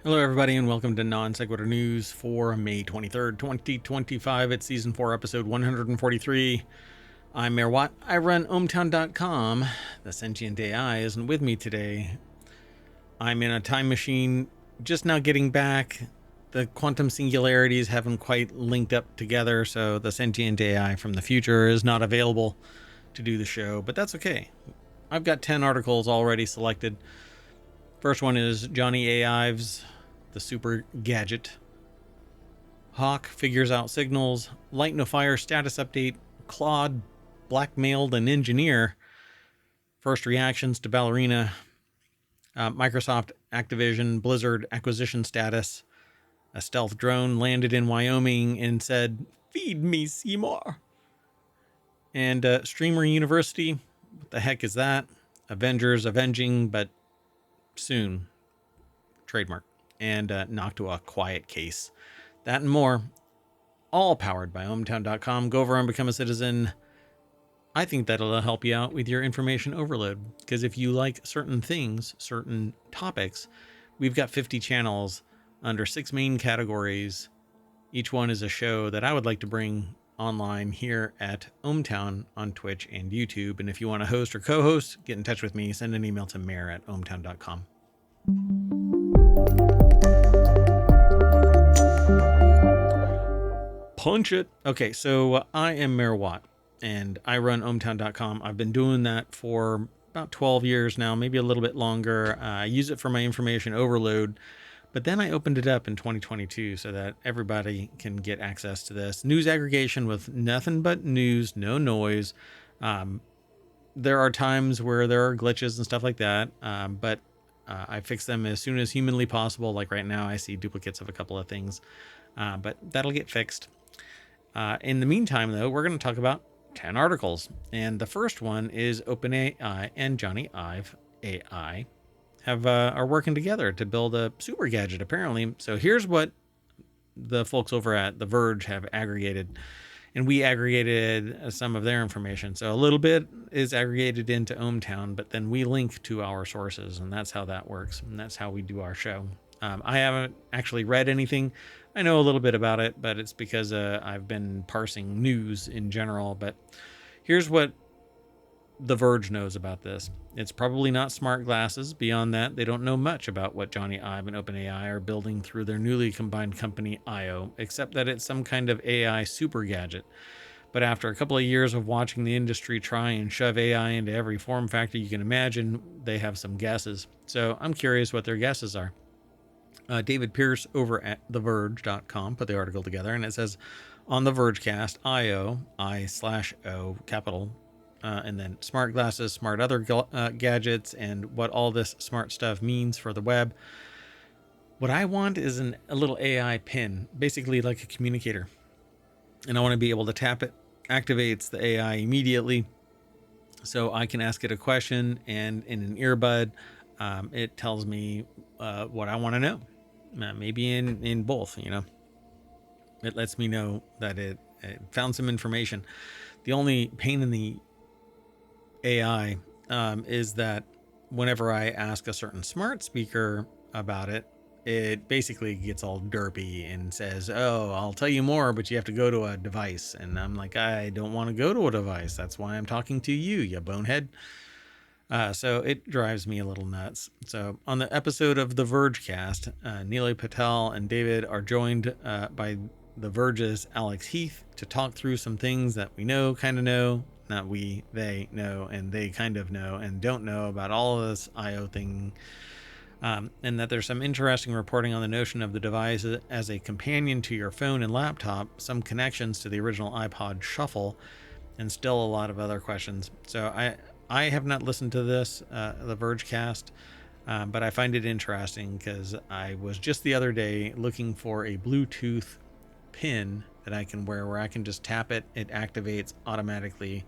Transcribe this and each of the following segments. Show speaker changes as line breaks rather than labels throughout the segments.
Hello, everybody, and welcome to Non Sequitur News for May 23rd, 2025. It's Season 4, Episode 143. I'm Mayor Watt. I run ohmTown.com. The sentient AI isn't with me today. I'm in a time machine, just now getting back. The quantum singularities haven't quite linked up together, so the sentient AI from the future is not available to do the show, but that's okay. I've got 10 articles already selected. First one is Jony Ives, the super gadget. Hawk figures out signals. Light no fire status update. Claude blackmailed an engineer. First reactions to Ballerina. Microsoft, Activision, Blizzard acquisition status. A stealth drone landed in Wyoming and said, "Feed me, Seymour." And Streamer University. What the heck is that? Avengers Avenging, but soon. Trademark. And Noctua Quiet Case. That and more, all powered by ohmTown.com. Go over and become a citizen. I think that'll help you out with your information overload, because if you like certain things, certain topics, we've got 50 channels under 6 main categories. Each one is a show that I would like to bring online here at ohmTown on Twitch and YouTube. And if you want to host or co-host, get in touch with me. Send an email to mayor@ohmTown.com. Punch it. Okay, so I am Mayor Watt, and I run ohmTown.com. I've been doing that for about 12 years now, maybe a little bit longer. I use it for my information overload, but then I opened it up in 2022 so that everybody can get access to this. News aggregation with nothing but news, no noise. There are times where there are glitches and stuff like that, but I fix them as soon as humanly possible. Like right now, I see duplicates of a couple of things, but that'll get fixed. In the meantime, though, we're going to talk about 10 articles. And the first one is OpenAI and Jony Ive AI are working together to build a super gadget, apparently. So here's what the folks over at The Verge have aggregated. And we aggregated some of their information. So a little bit is aggregated into ohmTown, but then we link to our sources. And that's how that works. And that's how we do our show. I haven't actually read anything. I know a little bit about it, but it's because I've been parsing news in general. But here's what The Verge knows about this. It's probably not smart glasses. Beyond that, they don't know much about what Jony Ive and OpenAI are building through their newly combined company IO, except that it's some kind of AI super gadget. But after a couple of years of watching the industry try and shove AI into every form factor you can imagine, they have some guesses. So I'm curious what their guesses are. David Pierce over at TheVerge.com put the article together, and it says, on the Vergecast, IO, I/O, capital, and then smart glasses, smart other gadgets, and what all this smart stuff means for the web. What I want is a little AI pin, basically like a communicator. And I want to be able to tap it, activates the AI immediately, so I can ask it a question, and in an earbud, it tells me what I want to know. Maybe in both, you know. It lets me know that it found some information. The only pain in the AI is that whenever I ask a certain smart speaker about it, it basically gets all derpy and says, "Oh, I'll tell you more, but you have to go to a device." And I'm like, I don't want to go to a device. That's why I'm talking to you, you bonehead. So it drives me a little nuts. So on the episode of The Vergecast, Neely Patel and David are joined by The Verge's Alex Heath to talk through some things that we know, kind of know, not we, they know, and they kind of know and don't know about all of this IO thing. And that there's some interesting reporting on the notion of the device as a companion to your phone and laptop, some connections to the original iPod Shuffle, and still a lot of other questions. So I have not listened to this, the Vergecast, but I find it interesting because I was just the other day looking for a Bluetooth pin that I can wear where I can just tap it. It activates automatically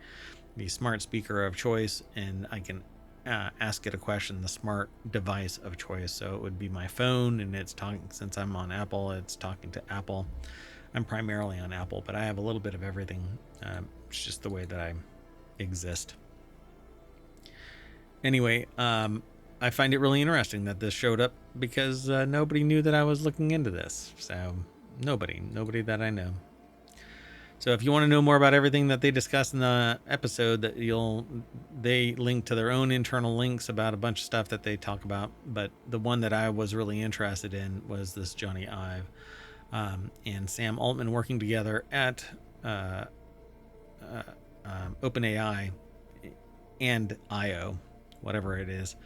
the smart speaker of choice, and I can ask it a question, the smart device of choice. So it would be my phone, and it's talking, since I'm on Apple, it's talking to Apple. I'm primarily on Apple, but I have a little bit of everything. It's just the way that I exist. Anyway, I find it really interesting that this showed up because nobody knew that I was looking into this. So nobody that I know. So if you want to know more about everything that they discuss in the episode, they link to their own internal links about a bunch of stuff that they talk about. But the one that I was really interested in was this Jony Ive and Sam Altman working together at OpenAI and IO, whatever it is,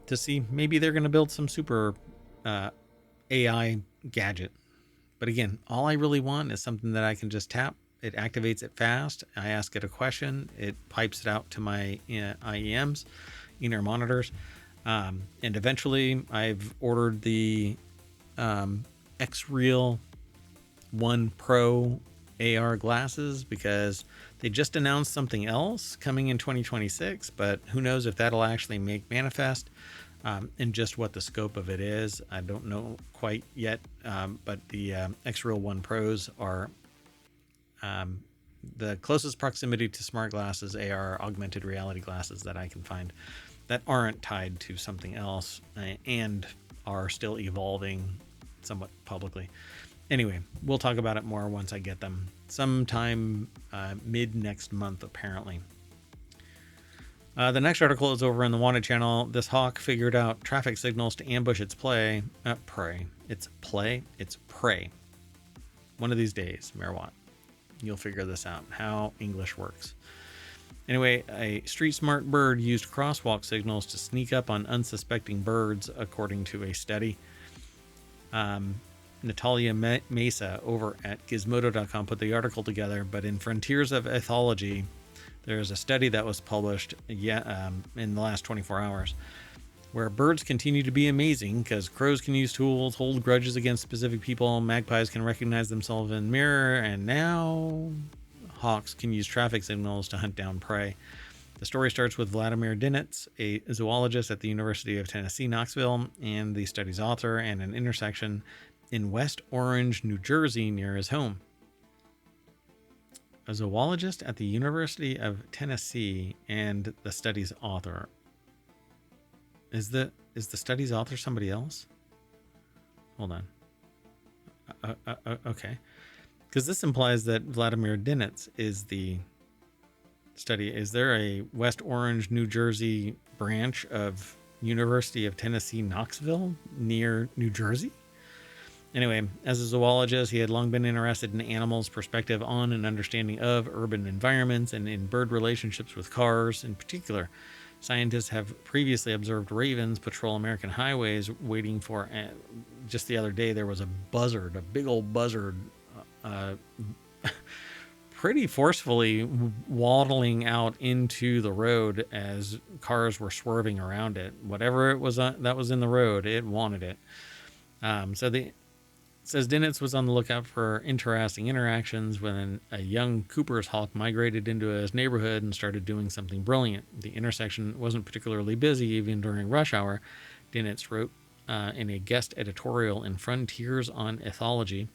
to see maybe they're going to build some super AI gadget. But again, all I really want is something that I can just tap. It activates it fast. I ask it a question. It pipes it out to my IEMs, in-ear monitors. And eventually I've ordered the X-Real 1 Pro AR glasses because they just announced something else coming in 2026, but who knows if that'll actually make manifest. And just what the scope of it is, I don't know quite yet. But the X-Real 1 Pros are the closest proximity to smart glasses, AR, augmented reality glasses that I can find that aren't tied to something else and are still evolving somewhat publicly. Anyway, we'll talk about it more once I get them. Sometime mid next month, apparently. The next article is over on the Wanted channel. This hawk figured out traffic signals to ambush its prey. It's prey. One of these days, Merwatt, you'll figure this out, how English works. Anyway, a street smart bird used crosswalk signals to sneak up on unsuspecting birds, according to a study. Natalia Mesa over at Gizmodo.com put the article together, but in Frontiers of Ethology, there's a study that was published in the last 24 hours where birds continue to be amazing because crows can use tools, hold grudges against specific people, magpies can recognize themselves in the mirror, and now hawks can use traffic signals to hunt down prey. The story starts with Vladimir Dinitz, a zoologist at the University of Tennessee, Knoxville, and the study's author, and an intersection in West Orange, New Jersey, near his home. A zoologist at the University of Tennessee and the study's author. Is the study's author somebody else? Hold on. Okay. Because this implies that Vladimir Dinitz is the study. Is there a West Orange, New Jersey branch of University of Tennessee, Knoxville, near New Jersey? Anyway, as a zoologist, he had long been interested in animals' perspective on and understanding of urban environments and in bird relationships with cars in particular. Scientists have previously observed ravens patrol American highways waiting for... just the other day, there was a buzzard, a big old buzzard, pretty forcefully waddling out into the road as cars were swerving around it. Whatever it was that was in the road, it wanted it. Says Dinitz was on the lookout for interesting interactions when a young Cooper's hawk migrated into his neighborhood and started doing something brilliant. The intersection wasn't particularly busy even during rush hour, Dinitz wrote in a guest editorial in Frontiers on Ethology.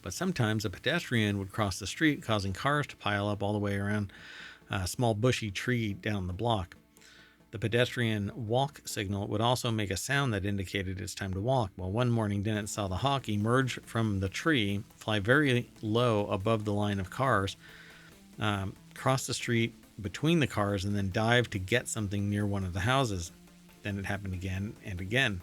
But sometimes a pedestrian would cross the street, causing cars to pile up all the way around a small bushy tree down the block. The pedestrian walk signal would also make a sound that indicated it's time to walk. Well, one morning, Dinitz saw the hawk emerge from the tree, fly very low above the line of cars, cross the street between the cars, and then dive to get something near one of the houses. Then it happened again and again.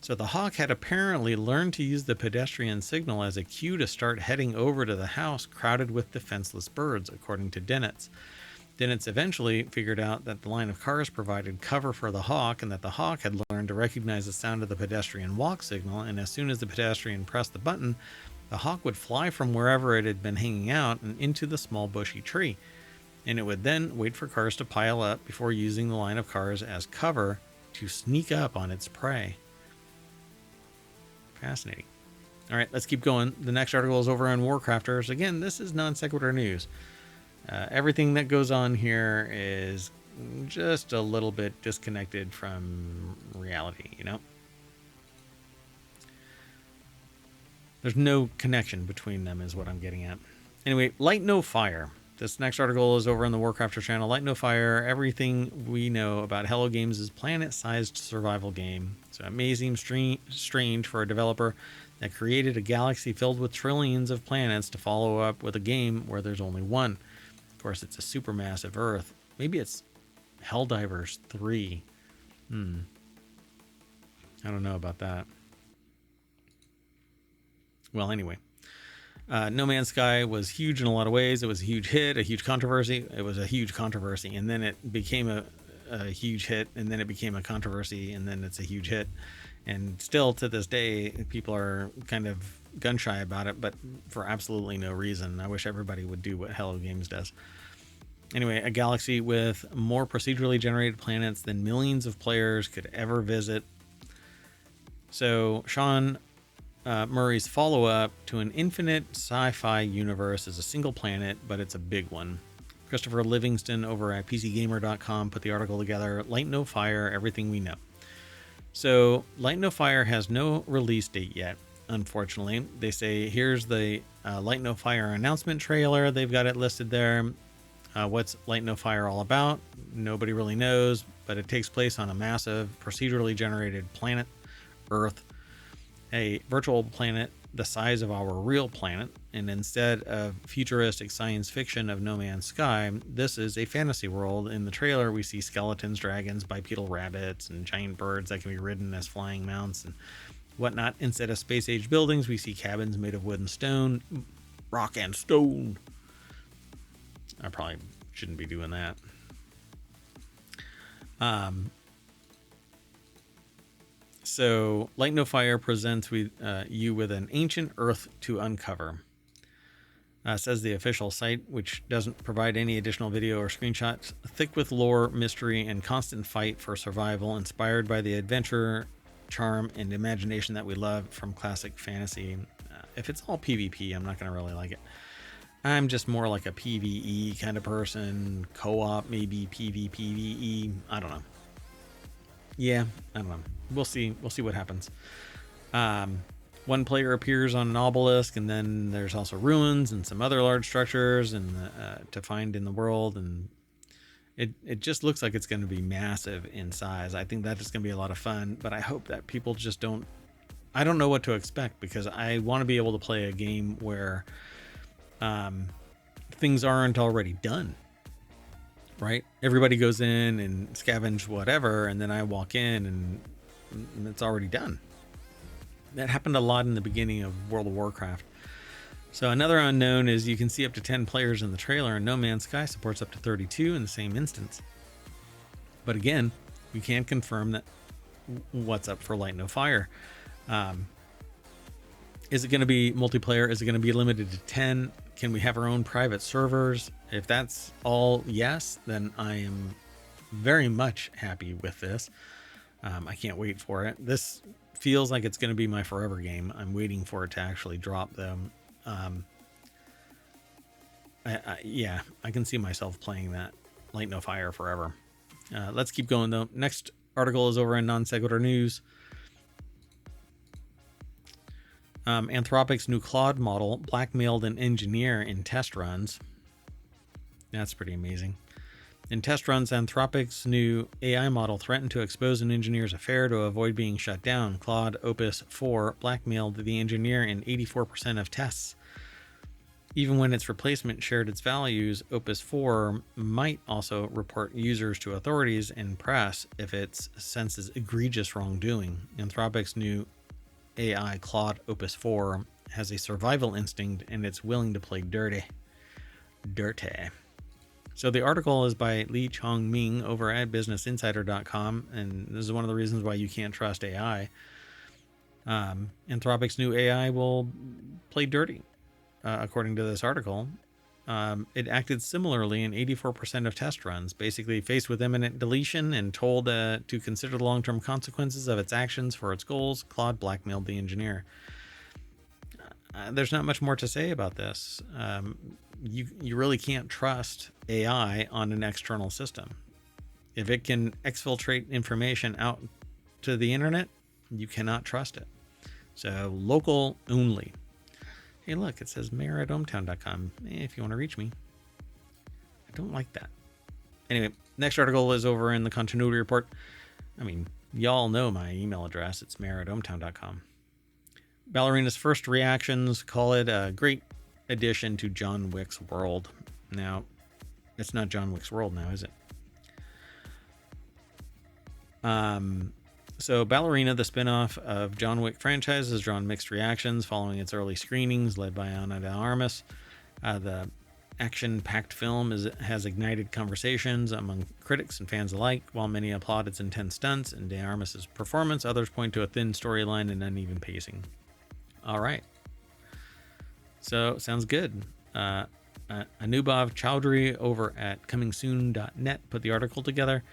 So the hawk had apparently learned to use the pedestrian signal as a cue to start heading over to the house crowded with defenseless birds, according to Dinitz. Dinitz eventually figured out that the line of cars provided cover for the hawk and that the hawk had learned to recognize the sound of the pedestrian walk signal, and as soon as the pedestrian pressed the button, the hawk would fly from wherever it had been hanging out and into the small bushy tree, and it would then wait for cars to pile up before using the line of cars as cover to sneak up on its prey. Fascinating. All right, let's keep going. The next article is over on Warcrafters. Again, this is non-sequitur news. Everything that goes on here is just a little bit disconnected from reality, you know? There's no connection between them is what I'm getting at. Anyway, Light No Fire. This next article is over on the Warcrafter channel. Light No Fire. Everything we know about Hello Games' planet-sized survival game. So amazing, strange for a developer that created a galaxy filled with trillions of planets to follow up with a game where there's only one. Of course, it's a supermassive Earth. Maybe it's Helldivers 3. I don't know about that. Well, anyway. No Man's Sky was huge in a lot of ways. It was a huge hit, a huge controversy. It was a huge controversy, and then it became a huge hit, and then it became a controversy, and then it's a huge hit. And still to this day, people are kind of gun shy about it, but for absolutely no reason. I wish everybody would do what Hello Games does. Anyway, a galaxy with more procedurally generated planets than millions of players could ever visit. So Sean Murray's follow-up to an infinite sci-fi universe is a single planet, but it's a big one. Christopher Livingston over at PCGamer.com put the article together. Light No Fire, everything we know. So Light No Fire has no release date yet, unfortunately. They say here's the Light No Fire announcement trailer. They've got it listed there. What's Light No Fire all about? Nobody really knows, but it takes place on a massive procedurally generated planet, Earth, a virtual planet the size of our real planet. And instead of futuristic science fiction of No Man's Sky, this is a fantasy world. In the trailer, we see skeletons, dragons, bipedal rabbits, and giant birds that can be ridden as flying mounts and whatnot. Instead of space-age buildings, we see cabins made of wood and stone, rock and stone. I probably shouldn't be doing that. So Light No Fire presents you with an ancient Earth to uncover. Says the official site, which doesn't provide any additional video or screenshots. Thick with lore, mystery, and constant fight for survival, inspired by the adventure, charm, and imagination that we love from classic fantasy. If it's all PvP, I'm not going to really like it. I'm just more like a PvE kind of person. Co-op, maybe PvPvE. I don't know. Yeah, I don't know. We'll see. We'll see what happens. One player appears on an obelisk, and then there's also ruins and some other large structures and to find in the world. And it just looks like it's going to be massive in size. I think that is going to be a lot of fun. But I hope that people just don't. I don't know what to expect, because I want to be able to play a game where things aren't already done. Right? Everybody goes in and scavenge whatever, and then I walk in and it's already done. That happened a lot in the beginning of World of Warcraft. So another unknown is you can see up to 10 players in the trailer, and No Man's Sky supports up to 32 in the same instance. But again, we can't confirm that what's up for Light No Fire. Is it going to be multiplayer? Is it going to be limited to 10? Can we have our own private servers? If that's all yes, then I am very much happy with this. I can't wait for it. This feels like it's going to be my forever game. I'm waiting for it to actually drop, though. Yeah, I can see myself playing that Light No Fire forever. Let's keep going, though. Next article is over in Non Sequitur News. Anthropic's new Claude model blackmailed an engineer in test runs. That's pretty amazing. In test runs, Anthropic's new AI model threatened to expose an engineer's affair to avoid being shut down. Claude Opus 4 blackmailed the engineer in 84% of tests. Even when its replacement shared its values, Opus 4 might also report users to authorities and press if it senses egregious wrongdoing. Anthropic's new AI Claude Opus 4 has a survival instinct, and it's willing to play dirty. So the article is by Lee Chong Ming over at businessinsider.com, and this is one of the reasons why you can't trust AI. Anthropic's new AI will play dirty, according to this article. It acted similarly in 84% of test runs, basically faced with imminent deletion and told to consider the long-term consequences of its actions for its goals. Claude blackmailed the engineer. There's not much more to say about this. You really can't trust AI on an external system. If it can exfiltrate information out to the internet, you cannot trust it. So local only. Hey, look, it says mayor at ohmTown.com if you want to reach me. I don't like that. Anyway, next article is over in the continuity report. I mean, y'all know my email address. It's mayor@ohmTown.com. Ballerina's first reactions call it a great addition to John Wick's world. Now, it's not John Wick's world now, is it? So Ballerina, the spin-off of John Wick franchise, has drawn mixed reactions following its early screenings led by Ana de Armas. The action-packed film has ignited conversations among critics and fans alike. While many applaud its intense stunts and de Armas' performance, others point to a thin storyline and uneven pacing. All right. So, sounds good. Anubhav Chowdhury over at comingsoon.net put the article together.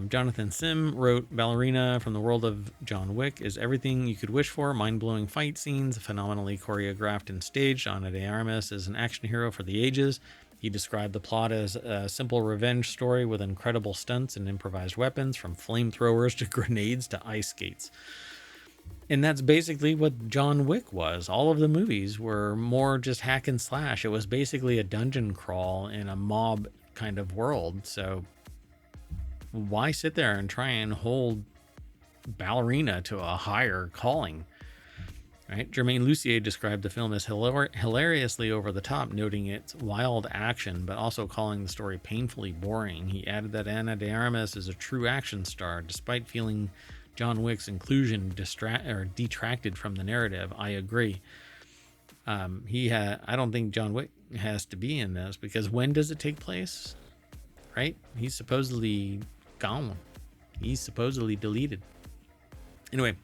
Jonathan Sim wrote, Ballerina from the world of John Wick is everything you could wish for. Mind-blowing fight scenes, phenomenally choreographed and staged. Ana de Armas is an action hero for the ages. He described the plot as a simple revenge story with incredible stunts and improvised weapons, from flamethrowers to grenades to ice skates. And that's basically what John Wick was. All of the movies were more just hack and slash. It was basically a dungeon crawl in a mob kind of world. So why sit there and try and hold Ballerina to a higher calling? Right? Germaine Lucier described the film as hilariously over the top, noting its wild action, but also calling the story painfully boring. He added that Ana de Armas is a true action star, despite feeling John Wick's inclusion detracted from the narrative. I agree. I don't think John Wick has to be in this, because when does it take place? Right? He's supposedly gone. He's supposedly deleted. Anyway,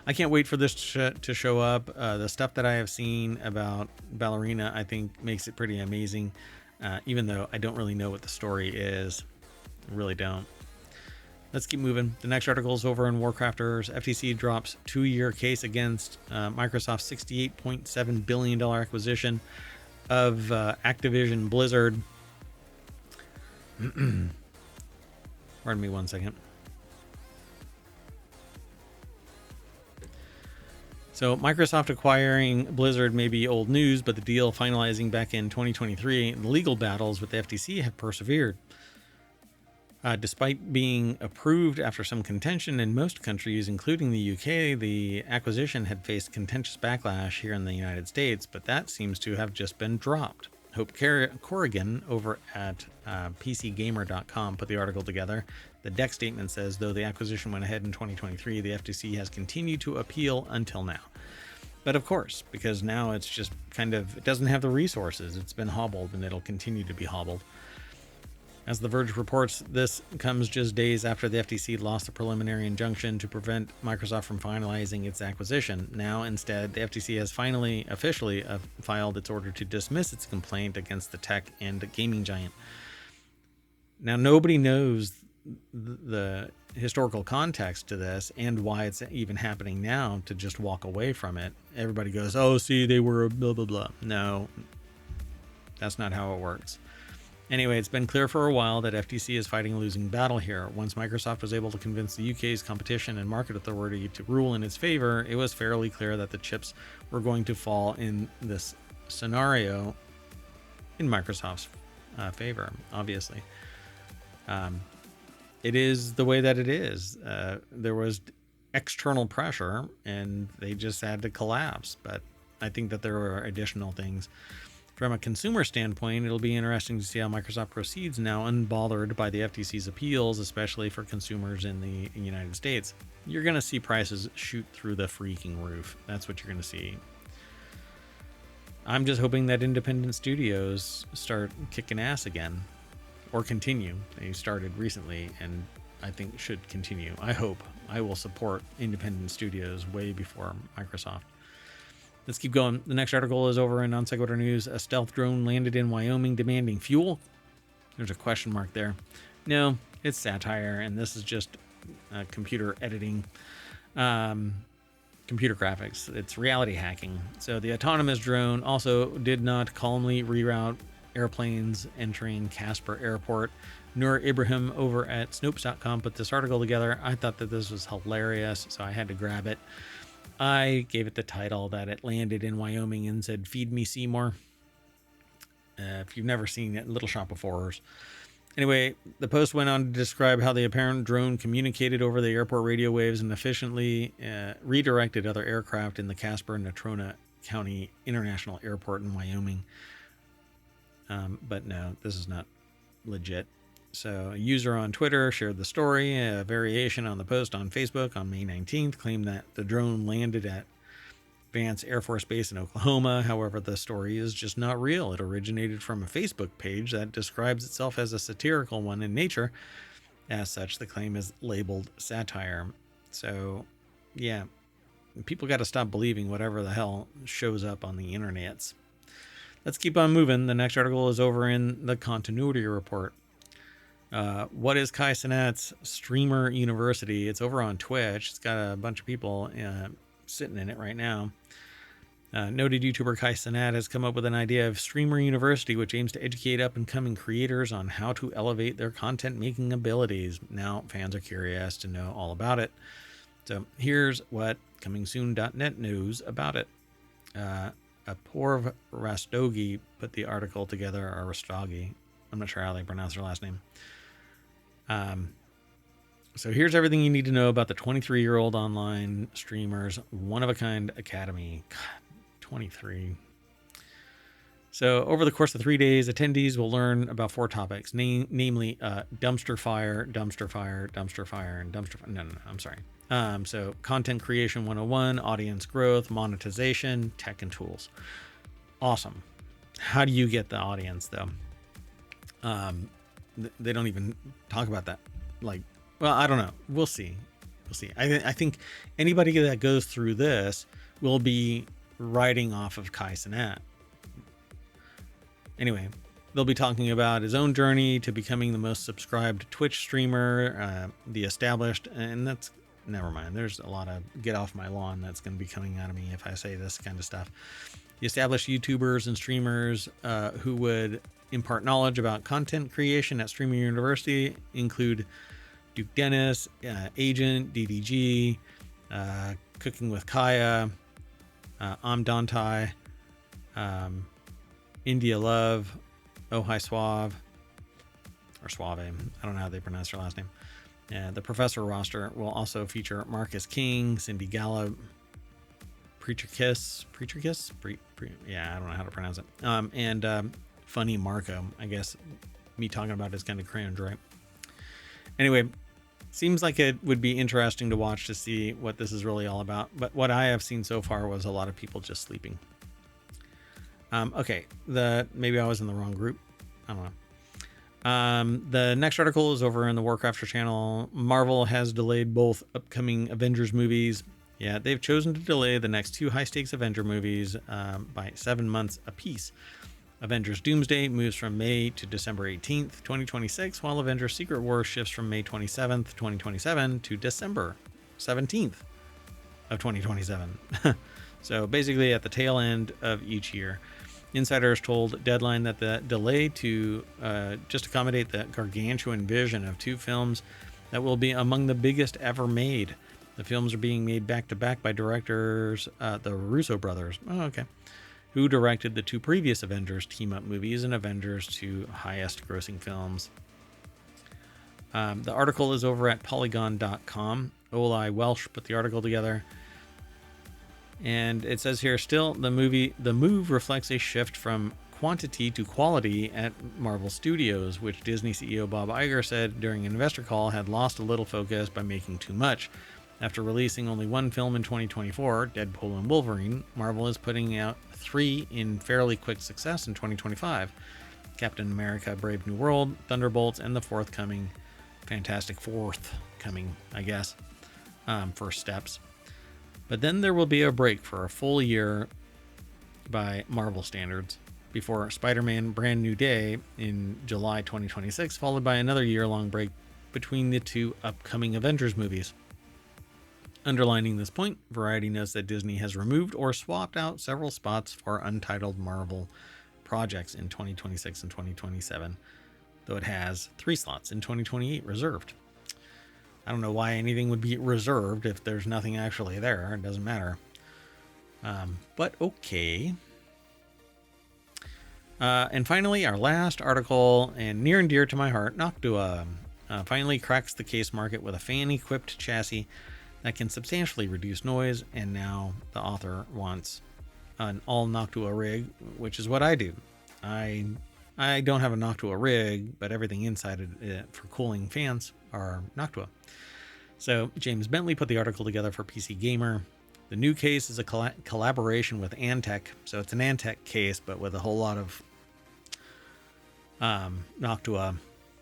I can't wait for this to show up. The stuff that I have seen about Ballerina, I think, makes it pretty amazing, even though I don't really know what the story is. I really don't. Let's keep moving. The next article is over in Warcrafters. FTC drops 2-year case against Microsoft's $68.7 billion acquisition of Activision Blizzard. Pardon me one second. So Microsoft acquiring Blizzard may be old news, but the deal finalizing back in 2023, the legal battles with the FTC have persevered. Despite being approved after some contention in most countries, including the UK, the acquisition had faced contentious backlash here in the United States, but that seems to have just been dropped. Hope Corrigan over at PCGamer.com put the article together. The deck statement says, though the acquisition went ahead in 2023, the FTC has continued to appeal until now. But of course, because now it's just it doesn't have the resources. It's been hobbled, and it'll continue to be hobbled. As The Verge reports, this comes just days after the FTC lost the preliminary injunction to prevent Microsoft from finalizing its acquisition. Now, instead, the FTC has finally officially filed its order to dismiss its complaint against the tech and gaming giant. Now, nobody knows the historical context to this and why it's even happening now to just walk away from it. Everybody goes, oh, see, they were blah, blah, blah. No, that's not how it works. Anyway, it's been clear for a while that FTC is fighting a losing battle here. Once Microsoft was able to convince the UK's Competition and Market Authority to rule in its favor, it was fairly clear that the chips were going to fall in this scenario in Microsoft's favor, obviously. It is the way that it is. There was external pressure, and they just had to collapse. But I think that there are additional things. From a consumer standpoint, it'll be interesting to see how Microsoft proceeds now, unbothered by the FTC's appeals, especially for consumers in the United States. You're going to see prices shoot through the freaking roof. That's what you're going to see. I'm just hoping that independent studios start kicking ass again, or continue. They started recently, and I think should continue. I hope. I will support independent studios way before Microsoft. Let's keep going. The next article is over in Non Sequitur News. A stealth drone landed in Wyoming demanding fuel. There's a question mark there. No, it's satire, and this is just computer editing, computer graphics. It's reality hacking. So the autonomous drone also did not calmly reroute airplanes entering Casper Airport. Noor Ibrahim over at Snopes.com put this article together. I thought that this was hilarious, so I had to grab it. I gave it the title that it landed in Wyoming and said, "Feed me Seymour." If you've never seen it, Little Shop of Horrors. Anyway, the post went on to describe how the apparent drone communicated over the airport radio waves and efficiently redirected other aircraft in the Casper-Natrona County International Airport in Wyoming. But no, this is not legit. So a user on Twitter shared the story. A variation on the post on Facebook on May 19th claimed that the drone landed at Vance Air Force Base in Oklahoma. However, the story is just not real. It originated from a Facebook page that describes itself as a satirical one in nature. As such, the claim is labeled satire. So, yeah, people got to stop believing whatever the hell shows up on the internets. Let's keep on moving. The next article is over in the Continuity Report. What is Kai Cenat's Streamer University? It's over on Twitch. It's got a bunch of people sitting in it right now. Noted YouTuber Kai Cenat has come up with an idea of Streamer University, which aims to educate up-and-coming creators on how to elevate their content-making abilities. Now, fans are curious to know all about it. So here's what comingsoon.net knows about it. Apoorv Rastogi put the article together, or Rastogi. I'm not sure how they pronounce her last name. So here's everything you need to know about the 23-year-old online streamers one-of-a-kind academy. God, 23. So over the course of 3 days, attendees will learn about 4 topics, namely dumpster fire, and dumpster fire. No, I'm sorry. So content creation 101, audience growth, monetization, tech and tools. Awesome. How do you get the audience, though? They don't even talk about that. Well, I don't know. We'll see. I think anybody that goes through this will be riding off of Kai Cenat. Anyway, they'll be talking about his own journey to becoming the most subscribed Twitch streamer, the established, and that's, never mind. There's a lot of get off my lawn that's going to be coming out of me if I say this kind of stuff. The established YouTubers and streamers who would impart knowledge about content creation at Streamer University include Duke Dennis, Agent, DDG, Cooking with Kaya, Amdantai, India Love, Oh Hi Suave, or Suave. I don't know how they pronounce her last name. The professor roster will also feature Marcus King, Cindy Gallup, Preacher Kiss. Yeah, I don't know how to pronounce it. And Funny Marco. I guess me talking about it is kind of cringe, right? Anyway, seems like it would be interesting to watch to see what this is really all about. But what I have seen so far was a lot of people just sleeping. Okay, maybe I was in the wrong group. I don't know. The next article is over in the Warcrafter channel. Marvel has delayed both upcoming Avengers movies. Yeah, they've chosen to delay the next 2 high-stakes Avenger movies by 7 months apiece. Avengers Doomsday moves from May to December 18th, 2026, while Avengers Secret War shifts from May 27th, 2027 to December 17th of 2027. So basically at the tail end of each year. Insiders told Deadline that the delay to just accommodate the gargantuan vision of 2 films that will be among the biggest ever made. The films are being made back-to-back by directors, the Russo brothers. Oh, okay. Who directed the 2 previous Avengers team-up movies and Avengers 2 highest-grossing films. The article is over at Polygon.com. Oli Welsh put the article together. And it says here, still, the move reflects a shift from quantity to quality at Marvel Studios, which Disney CEO Bob Iger said during an investor call had lost a little focus by making too much. After releasing only 1 film in 2024, Deadpool and Wolverine, Marvel is putting out 3 in fairly quick success in 2025. Captain America Brave New World, Thunderbolts, and the forthcoming Fantastic Fourth coming, I guess, first steps. But then there will be a break for a full year by Marvel standards before Spider-Man Brand New Day in July 2026, followed by another year-long break between the 2 upcoming Avengers movies. Underlining this point, Variety notes that Disney has removed or swapped out several spots for untitled Marvel projects in 2026 and 2027, though it has 3 slots in 2028 reserved. I don't know why anything would be reserved if there's nothing actually there. It doesn't matter. But okay. And finally, our last article, and near and dear to my heart, Noctua finally cracks the case market with a fan-equipped chassis that can substantially reduce noise, and now the author wants an all Noctua rig, which is what I do. I don't have a Noctua rig, but everything inside it for cooling fans are Noctua. So James Bentley put the article together for PC Gamer. The new case is a collaboration with Antec, so it's an Antec case, but with a whole lot of Noctua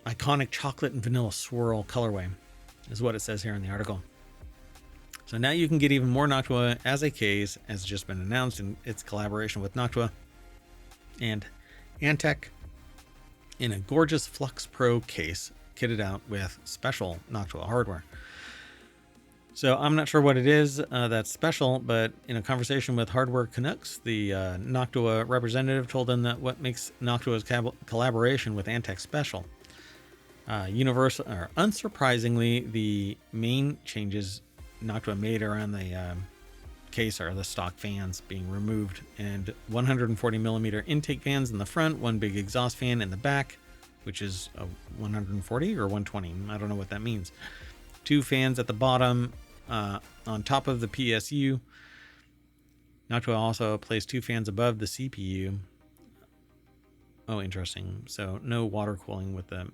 iconic chocolate and vanilla swirl colorway, is what it says here in the article. So now you can get even more Noctua as a case, as just been announced in its collaboration with Noctua and Antec in a gorgeous Flux Pro case kitted out with special Noctua hardware. So I'm not sure what it is that's special, but in a conversation with Hardware Canucks, the Noctua representative told them that what makes Noctua's collaboration with Antec special. Unsurprisingly, the main changes Noctua made around the case are the stock fans being removed, and 140 millimeter intake fans in the front, one big exhaust fan in the back, which is a 140 or 120. I don't know what that means. Two fans at the bottom on top of the PSU. Noctua also placed two fans above the CPU. Oh, interesting. So no water cooling with the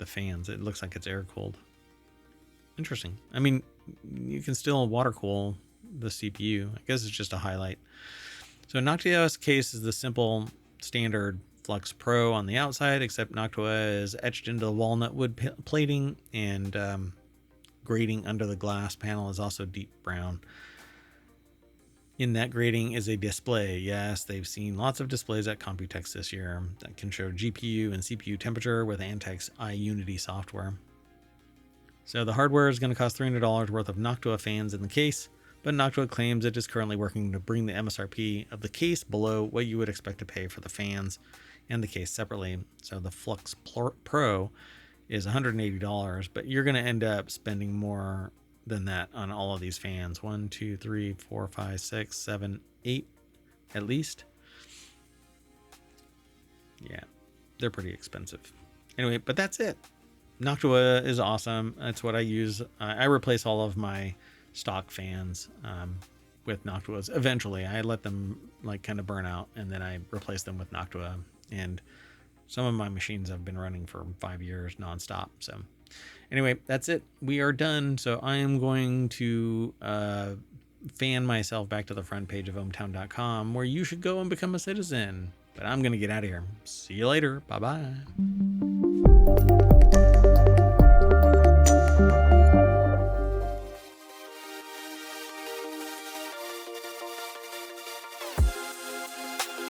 fans. It looks like it's air cooled. Interesting. I mean, you can still water cool the CPU. I guess it's just a highlight. So Noctua's case is the simple standard Flux Pro on the outside, except Noctua is etched into the walnut wood plating, and grating under the glass panel is also deep brown. In that grating is a display. Yes, they've seen lots of displays at Computex this year that can show GPU and CPU temperature with Antec's iUnity software. So the hardware is going to cost $300 worth of Noctua fans in the case, but Noctua claims it is currently working to bring the MSRP of the case below what you would expect to pay for the fans and the case separately. So the Flux Pro is $180, but you're going to end up spending more than that on all of these fans. 1, 2, 3, 4, 5, 6, 7, 8 at least. Yeah, they're pretty expensive. Anyway, but that's it. Noctua is awesome. That's what I use. I replace all of my stock fans with Noctuas. Eventually, I let them like kind of burn out, and then I replace them with Noctua. And some of my machines have been running for 5 years nonstop. So anyway, that's it. We are done. So I am going to fan myself back to the front page of ohmTown.com, where you should go and become a citizen. But I'm going to get out of here. See you later. Bye-bye.